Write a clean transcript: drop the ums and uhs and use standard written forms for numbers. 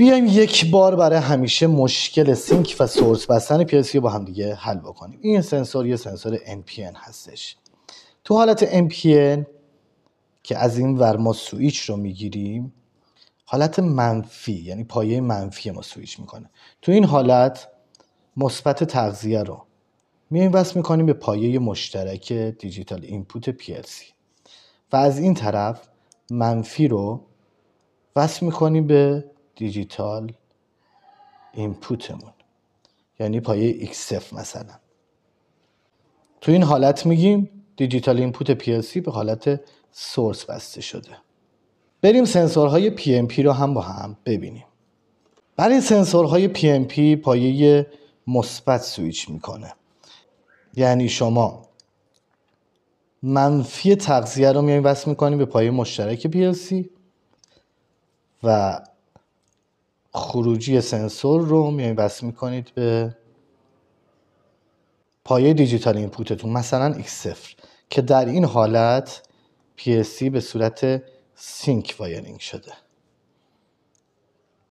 بیایم یک بار برای همیشه مشکل سینک و سورس بستن PLC رو با هم دیگه حل بکنیم. این سنسور یه سنسور NPN هستش. تو حالت NPN که از این ور ما سویچ رو میگیریم، حالت منفی یعنی پایه منفی ما سویچ میکنه. تو این حالت مثبت تغذیه رو میایم وصل میکنیم به پایه مشترک دیجیتال اینپوت PLC و از این طرف منفی رو وصل میکنیم به دیجیتال اینپوتمون، یعنی پایه XF مثلا. تو این حالت میگیم دیجیتال اینپوت PLC به حالت سورس بسته شده. بریم سنسورهای PMP رو هم با هم ببینیم. برای سنسورهای PMP پایه مثبت سویچ میکنه، یعنی شما منفی تغذیه رو میایم وصل میکنیم به پایه مشترک PLC و خروجی سنسور رو میایم وصل میکنید به پایه دیجیتال اینپوتتون، مثلا X0، که در این حالت PLC به صورت سینک وایرینگ شده.